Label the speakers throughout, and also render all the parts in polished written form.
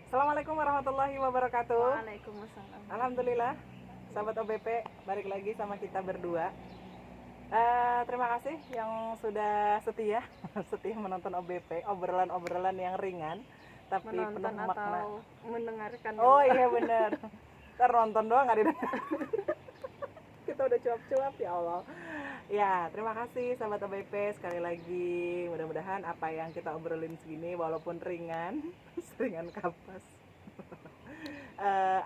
Speaker 1: Assalamualaikum warahmatullahi wabarakatuh.
Speaker 2: Waalaikumsalam.
Speaker 1: Alhamdulillah, sahabat OBP, balik lagi sama kita berdua. Terima kasih yang sudah setia setia menonton OBP, obrolan-obrolan yang ringan tapi
Speaker 2: Menonton
Speaker 1: penuh makna.
Speaker 2: atau mendengarkan.
Speaker 1: Oh iya benar. Ntar nonton doang nggak didengar. Kita udah cuap-cuap ya Allah. Ya, terima kasih sahabat OBP sekali lagi. Mudah-mudahan apa yang kita obrolin segini walaupun ringan, ringan kapas.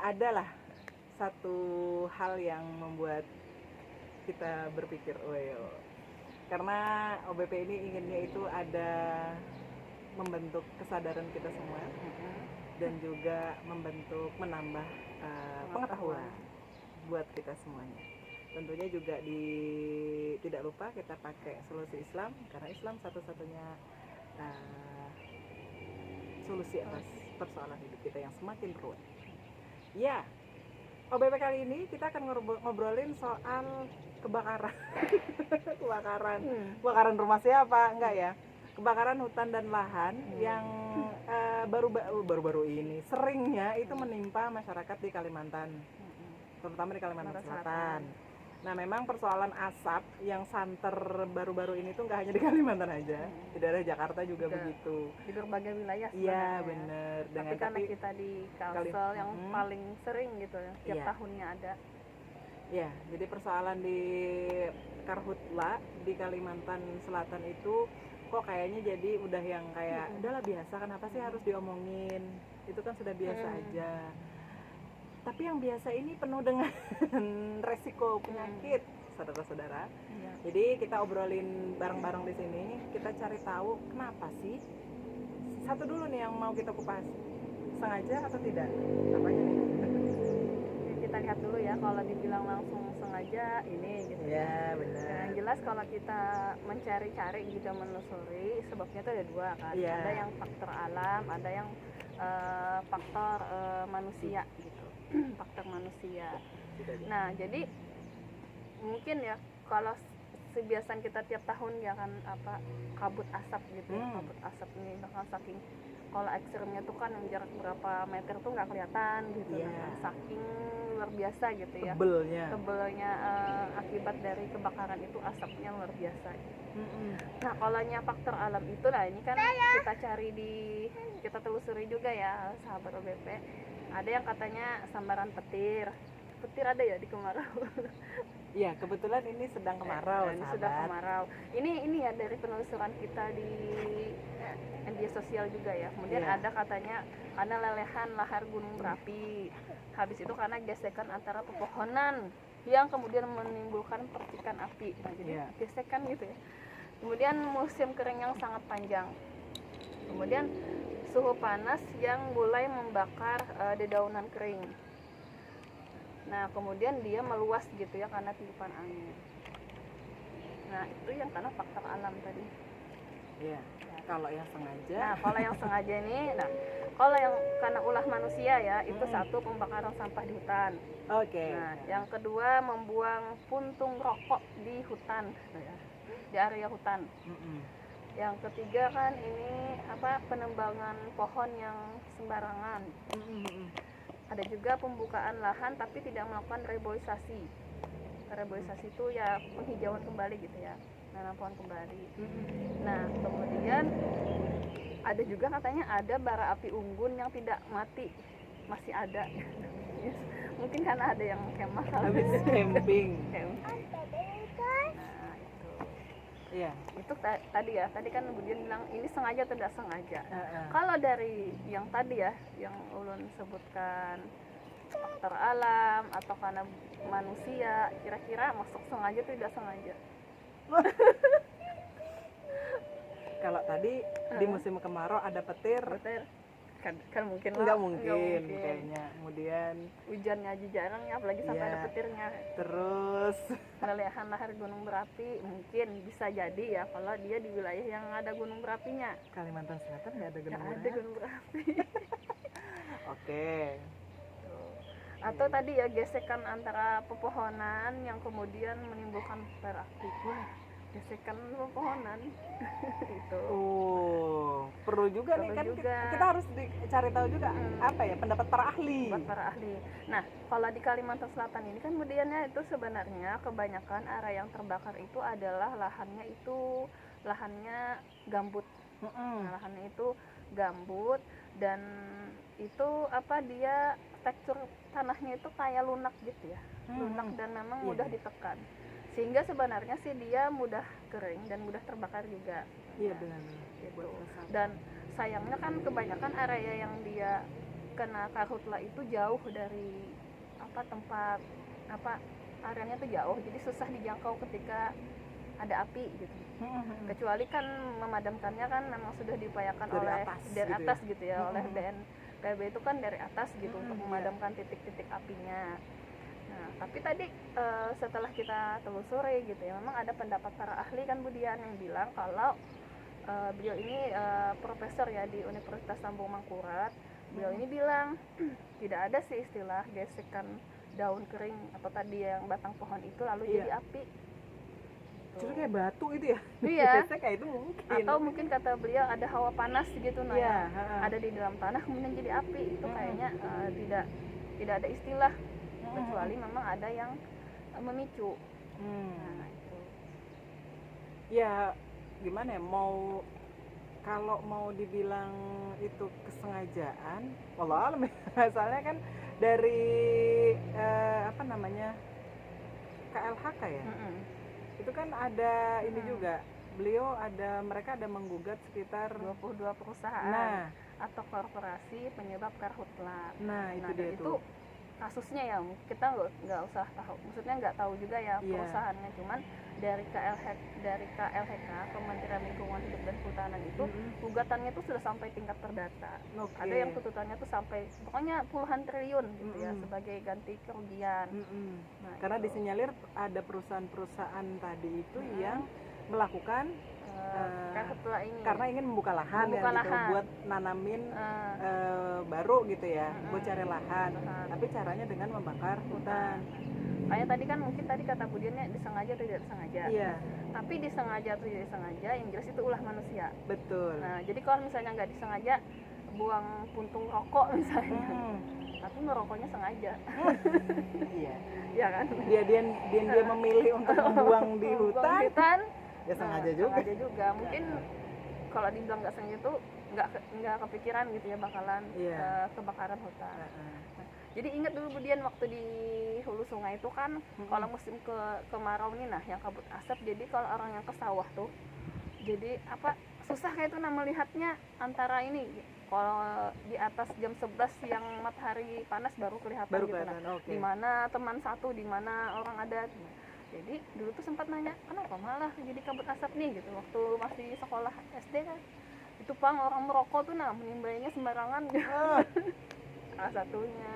Speaker 1: Adalah satu hal yang membuat kita berpikir, karena OBP ini inginnya itu ada membentuk kesadaran kita semua dan juga menambah pengetahuan buat kita semuanya. Tentunya juga tidak lupa kita pakai solusi Islam, karena Islam satu-satunya solusi atas persoalan hidup kita yang semakin ruwet. Ya, OBP kali ini kita akan ngobrolin soal kebakaran. Kebakaran rumah siapa? Enggak ya. Kebakaran hutan dan lahan yang baru-baru ini seringnya itu menimpa masyarakat di Kalimantan, terutama di Kalimantan Selatan. Nah, memang persoalan asap yang santer baru-baru ini tuh nggak hanya di Kalimantan aja, di daerah Jakarta juga begitu.
Speaker 2: Di berbagai wilayah sebenarnya.
Speaker 1: Iya, bener.
Speaker 2: Tapi karena kita di Kalsel yang paling sering gitu ya, tiap tahunnya ada.
Speaker 1: Ya, jadi persoalan di Karhutla di Kalimantan Selatan itu kok kayaknya jadi udah yang kayak udahlah biasa, kenapa sih harus diomongin, itu kan sudah biasa aja. Tapi yang biasa ini penuh dengan resiko penyakit, saudara-saudara. Jadi kita obrolin bareng-bareng di sini, kita cari tahu kenapa sih. Satu dulu nih yang mau kita kupas, sengaja atau tidak? Apanya nih?
Speaker 2: Kita lihat dulu ya, kalau dibilang langsung sengaja ini gitu
Speaker 1: ya. Benar.
Speaker 2: Yang jelas kalau kita mencari-cari gitu, menelusuri, sebabnya itu ada dua kan. Ada yang faktor alam, ada yang faktor manusia gitu. Faktor manusia. Nah, jadi mungkin ya kalau kebiasaan kita tiap tahun ya kan kabut asap gitu. Kabut asap ini bakal saking, kalau ekstrimnya tuh kan yang jarak berapa meter tuh nggak kelihatan gitu. Saking luar biasa gitu ya. Tebelnya akibat dari kebakaran itu asapnya luar biasa. Nah, kalau faktor alam itu lah, ini kan kita telusuri juga ya sahabat OBP. Ada yang katanya sambaran petir ada ya di kemarau.
Speaker 1: Iya, kebetulan ini sedang kemarau.
Speaker 2: Ini sudah kemarau. Ini ya dari penelusuran kita di media sosial juga ya. Kemudian ada katanya karena lelehan lahar gunung berapi. Habis itu karena gesekan antara pepohonan yang kemudian menimbulkan percikan api. Nah, jadi gesekan gitu ya. Kemudian musim kering yang sangat panjang. Kemudian suhu panas yang mulai membakar dedaunan kering. Nah, kemudian dia meluas gitu ya karena tiupan angin. Nah, itu yang karena faktor alam tadi.
Speaker 1: Iya. Kalau yang sengaja.
Speaker 2: Nah, kalau yang sengaja ini, kalau yang karena ulah manusia ya, itu satu, pembakaran sampah di hutan. Nah, yang kedua membuang puntung rokok di hutan, di area hutan. Yang ketiga kan ini penembangan pohon yang sembarangan. Ada juga pembukaan lahan tapi tidak melakukan reboisasi. Reboisasi itu ya penghijauan kembali gitu ya, nanam pohon kembali. Nah, kemudian ada juga katanya ada bara api unggun yang tidak mati, masih ada. Mungkin karena ada yang kemah
Speaker 1: habis camping.
Speaker 2: Iya. Itu tadi kan kemudian bilang ini sengaja atau tidak sengaja. Kalau dari yang tadi ya, yang ulun sebutkan faktor alam atau karena manusia, kira-kira masuk sengaja atau tidak sengaja?
Speaker 1: Kalau tadi di musim kemarau ada petir.
Speaker 2: Kan mungkin
Speaker 1: nggak mungkin kayaknya. Kemudian
Speaker 2: hujannya aja jarang ya, apalagi sampai ada petirnya.
Speaker 1: Terus
Speaker 2: lelehan lahar gunung berapi mungkin bisa jadi ya kalau dia di wilayah yang ada gunung berapinya.
Speaker 1: Kalimantan Selatan nggak ada
Speaker 2: gunung berapi.
Speaker 1: Oke.
Speaker 2: Atau tadi ya gesekan antara pepohonan yang kemudian menimbulkan bara api. gesekan pepohonan. Itu
Speaker 1: Perlu juga nih
Speaker 2: perlu
Speaker 1: kan
Speaker 2: juga.
Speaker 1: kita harus cari tahu juga apa ya pendapat para ahli.
Speaker 2: Buat para ahli. Nah, kalau di Kalimantan Selatan ini kan kemudiannya itu sebenarnya kebanyakan area yang terbakar itu adalah lahannya gambut. Nah, lahannya itu gambut dan itu dia tekstur tanahnya itu kayak lunak gitu ya. Lunak dan memang mudah ditekan. Sehingga sebenarnya sih dia mudah kering dan mudah terbakar juga.
Speaker 1: Iya, benar.
Speaker 2: Gitu. Dan sayangnya kan kebanyakan area yang dia kena karhutla itu jauh dari tempat areanya tuh jauh, jadi susah dijangkau ketika ada api gitu. Kecuali kan memadamkannya kan memang sudah diupayakan dari atas gitu ya, oleh BNPB itu kan dari atas gitu untuk memadamkan titik-titik apinya. Nah, tapi tadi setelah kita telusuri gitu ya, memang ada pendapat para ahli kan Budian yang bilang kalau beliau ini profesor ya di Universitas Lambung Mangkurat. Beliau ini bilang tidak ada sih istilah gesekan daun kering atau tadi yang batang pohon itu lalu jadi api.
Speaker 1: Justru kayak batu itu ya.
Speaker 2: Iya.
Speaker 1: Kayak itu mungkin.
Speaker 2: Atau mungkin kata beliau ada hawa panas gitu ada di dalam tanah kemudian jadi api. Itu kayaknya tidak ada istilah kecuali memang ada yang memicu. Nah, itu.
Speaker 1: Ya gimana ya, kalau mau dibilang itu kesengajaan, wallahualam soalnya kan dari KLHK ya, itu kan ada ini juga, mereka ada menggugat sekitar
Speaker 2: 22 perusahaan atau korporasi penyebab karhutla.
Speaker 1: Nah itu dia
Speaker 2: itu kasusnya ya kita nggak usah tahu, maksudnya nggak tahu juga ya perusahaannya, cuman dari KLHK Kementerian Lingkungan Hidup dan Kehutanan itu gugatannya itu sudah sampai tingkat perdata. Ada yang tuntutannya tuh sampai pokoknya puluhan triliun gitu ya sebagai ganti kerugian. Nah,
Speaker 1: karena disinyalir ada perusahaan-perusahaan tadi itu yang melakukan
Speaker 2: karhutla ini
Speaker 1: karena ingin membuka lahan gitu buat nanamin baru gitu ya, buat cari lahan, tapi caranya dengan membakar hutan.
Speaker 2: Kayak tadi kan mungkin tadi kata Budiannya disengaja atau tidak disengaja.
Speaker 1: Iya.
Speaker 2: Tapi disengaja atau tidak disengaja yang jelas itu ulah manusia.
Speaker 1: Betul.
Speaker 2: Nah, jadi kalau misalnya nggak disengaja buang puntung rokok misalnya, tapi merokoknya sengaja.
Speaker 1: Iya.
Speaker 2: Iya kan?
Speaker 1: Dia memilih untuk membuang di hutan. Ya sengaja juga.
Speaker 2: Sengaja juga. Mungkin kalau dibilang nggak sengaja itu nggak kepikiran gitu ya bakalan kebakaran hutan. Jadi ingat dulu Budian waktu di hulu sungai itu kan kalau musim kemarau nih yang kabut asap, jadi kalau orang yang ke sawah tuh jadi susah kayak itu melihatnya antara ini kalau di atas jam 11 yang matahari panas baru kelihatan gitu. Di mana teman satu, di mana orang ada. Jadi dulu tuh sempat nanya kenapa malah jadi kabut asap nih gitu waktu masih sekolah SD kan. Itu orang merokok tuh menimbainya sembarangan. Salah satunya.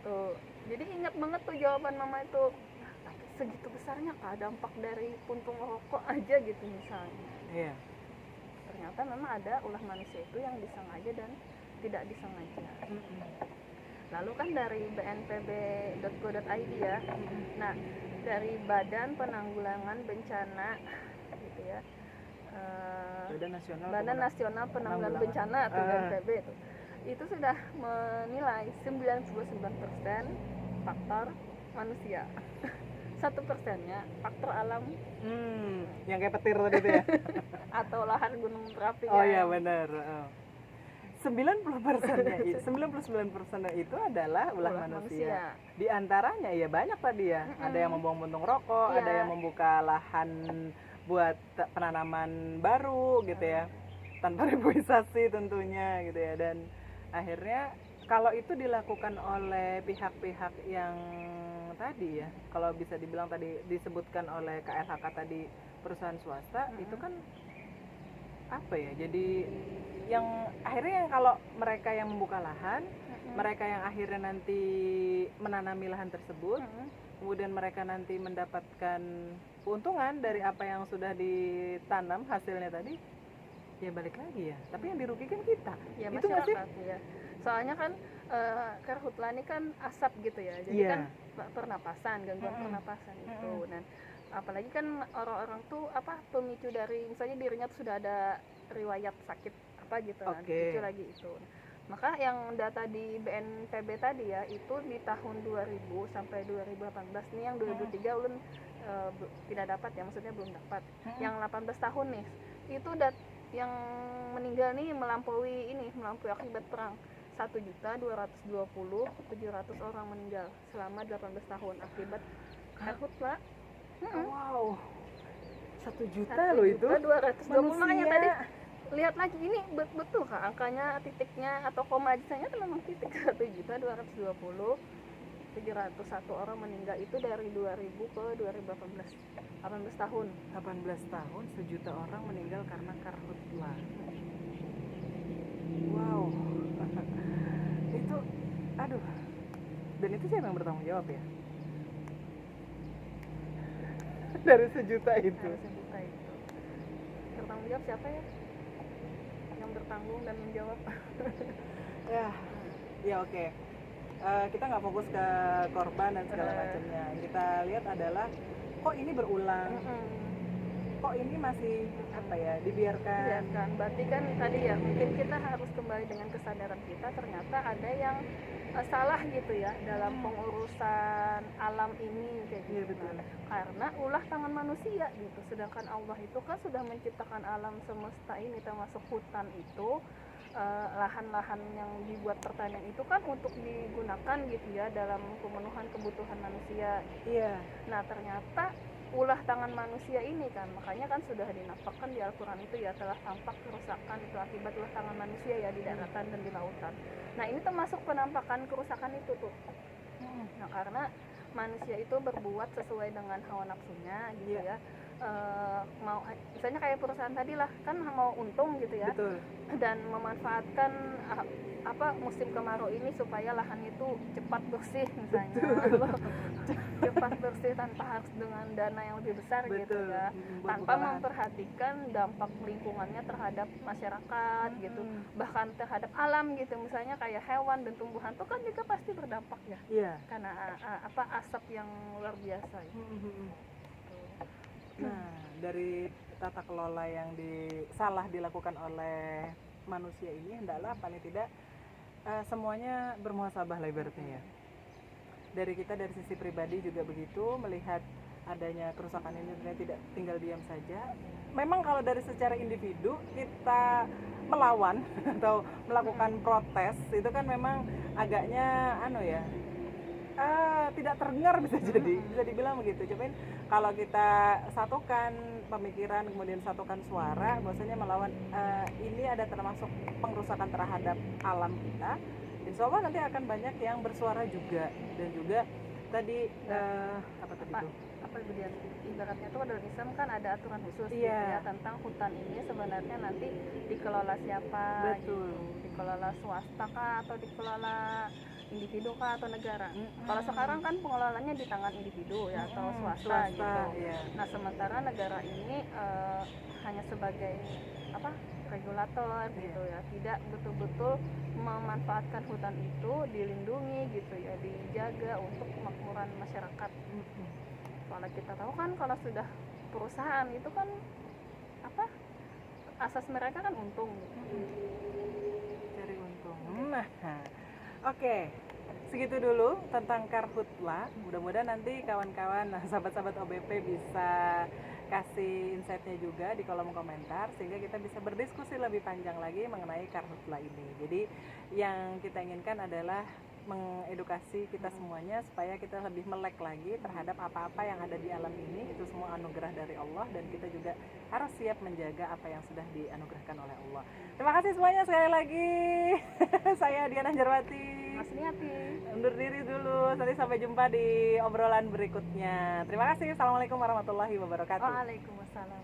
Speaker 2: Tuh jadi ingat banget tuh jawaban mama itu, tapi segitu besarnya dampak dari puntung rokok aja gitu misalnya.
Speaker 1: Iya.
Speaker 2: Ternyata memang ada ulah manusia itu yang disengaja dan tidak disengaja. Lalu kan dari bnpb.go.id ya. Nah, dari Badan Penanggulangan Bencana gitu ya. Badan Nasional Penanggulangan Bencana atau BNPB itu sudah menilai 99% faktor manusia. 1%-nya faktor alam.
Speaker 1: Yang kayak petir tadi itu ya.
Speaker 2: Atau lahar gunung berapi.
Speaker 1: Oh iya benar. 99% itu adalah ulah manusia. Di antaranya ya banyak tadi ya. Ada yang membuang puntung rokok, ada yang membuka lahan buat penanaman baru gitu ya. Tanpa reboisasi tentunya gitu ya. Dan akhirnya kalau itu dilakukan oleh pihak-pihak yang tadi ya, kalau bisa dibilang tadi disebutkan oleh KLHK tadi perusahaan swasta, itu kan jadi yang akhirnya kalau mereka yang membuka lahan, mereka yang akhirnya nanti menanami lahan tersebut, kemudian mereka nanti mendapatkan keuntungan dari apa yang sudah ditanam hasilnya tadi, ya balik lagi ya. Tapi yang dirugikan kita.
Speaker 2: Ya,
Speaker 1: itu nggak sih?
Speaker 2: Ya. Soalnya kan karhutla ini kan asap gitu ya, jadi kan pernapasan, gangguan pernapasan itu. Dan apalagi kan orang-orang tuh pemicu dari misalnya dirinya tuh sudah ada riwayat sakit apa gitu kan,
Speaker 1: Oke.
Speaker 2: itu lagi itu. Maka yang data di BNPB tadi ya, itu di tahun 2000 sampai 2018 nih, yang 2003 ulun tidak dapat ya, maksudnya belum dapat. Yang 18 tahun nih, itu yang meninggal nih melampaui akibat perang. 1.220.700 orang meninggal selama 18 tahun akibat karhutla.
Speaker 1: Wow, 1 juta loh itu
Speaker 2: 1.220.000. Makanya tadi
Speaker 1: manusia.
Speaker 2: lihat lagi, ini betul kah angkanya, titiknya atau koma ajanya itu memang titik. 1.220.701 orang meninggal itu dari 2000 ke 2018, 18 tahun.
Speaker 1: 18 tahun 1 juta orang meninggal karena karhutla. Wow. Itu aduh. Dan itu siapa yang bertanggung jawab ya? Dari 1 juta itu.
Speaker 2: Dari 1 juta itu bertanggung jawab siapa ya? Yang bertanggung dan menjawab.
Speaker 1: Ya oke. Kita nggak fokus ke korban dan segala macamnya. Kita lihat adalah kok ini berulang, kok ini masih dibiarkan.
Speaker 2: Berarti kan tadi ya, mungkin kita harus kembali dengan kesadaran kita, ternyata ada yang salah gitu ya dalam pengurusan alam ini kayak gitu.
Speaker 1: Betul.
Speaker 2: Karena ulah tangan manusia gitu, sedangkan Allah itu kan sudah menciptakan alam semesta ini, termasuk hutan itu, lahan-lahan yang dibuat pertanian itu kan untuk digunakan gitu ya dalam pemenuhan kebutuhan manusia.
Speaker 1: Iya.
Speaker 2: Nah ternyata ulah tangan manusia ini kan, makanya kan sudah dinampakkan di Al-Quran itu ya, telah tampak kerusakan itu akibat ulah tangan manusia ya di daratan dan di lautan. Nah ini termasuk penampakan kerusakan itu tuh. Nah karena manusia itu berbuat sesuai dengan hawa nafsunya gitu ya. Mau misalnya kayak perusahaan tadi lah kan mau untung gitu ya.
Speaker 1: Betul.
Speaker 2: Dan memanfaatkan musim kemarau ini supaya lahan itu cepat bersih misalnya. Cepat bersih tanpa harus dengan dana yang lebih besar.
Speaker 1: Betul.
Speaker 2: Gitu ya, tanpa memperhatikan dampak lingkungannya terhadap masyarakat gitu, bahkan terhadap alam gitu, misalnya kayak hewan dan tumbuhan itu kan juga pasti berdampak ya.
Speaker 1: Iya.
Speaker 2: Karena asap yang luar biasa gitu.
Speaker 1: Nah, dari tata kelola yang salah dilakukan oleh manusia ini, hendaklah paling tidak semuanya bermuhasabah lah ibaratnya ya. Dari kita dari sisi pribadi juga begitu, melihat adanya kerusakan ini tidak tinggal diam saja. Memang kalau dari secara individu kita melawan atau melakukan protes itu kan memang agaknya tidak terdengar, bisa dibilang begitu. Cuman kalau kita satukan pemikiran kemudian satukan suara, bahwasanya melawan ini ada termasuk pengrusakan terhadap alam kita, insya Allah nanti akan banyak yang bersuara juga. Dan juga tadi
Speaker 2: ibaratnya tuh dalam Islam kan ada aturan khusus gitu ya tentang hutan ini sebenarnya nanti dikelola siapa.
Speaker 1: Betul.
Speaker 2: Gitu, dikelola swasta kah atau dikelola individu kah atau negara. Kalau sekarang kan pengelolaannya di tangan individu ya atau swasta gitu.
Speaker 1: Iya.
Speaker 2: Nah sementara negara ini hanya sebagai regulator gitu ya, tidak betul-betul memanfaatkan hutan itu, dilindungi gitu ya, dijaga untuk kemakmuran masyarakat. Soalnya kita tahu kan kalau sudah perusahaan itu kan asas mereka kan untung gitu.
Speaker 1: Cari untung. Nah, oke. Segitu dulu tentang karhutla. Mudah-mudahan nanti kawan-kawan, sahabat-sahabat OBP bisa kasih insight-nya juga di kolom komentar sehingga kita bisa berdiskusi lebih panjang lagi mengenai karhutla ini. Jadi yang kita inginkan adalah mengedukasi kita semuanya supaya kita lebih melek lagi terhadap apa-apa yang ada di alam ini. Itu semua anugerah dari Allah dan kita juga harus siap menjaga apa yang sudah dianugerahkan oleh Allah. Terima kasih semuanya sekali lagi. Saya Diana Jarwati.
Speaker 2: Mas Niati.
Speaker 1: Undur diri dulu. Nanti sampai jumpa di obrolan berikutnya. Terima kasih. Assalamualaikum warahmatullahi wabarakatuh.
Speaker 2: Waalaikumsalam.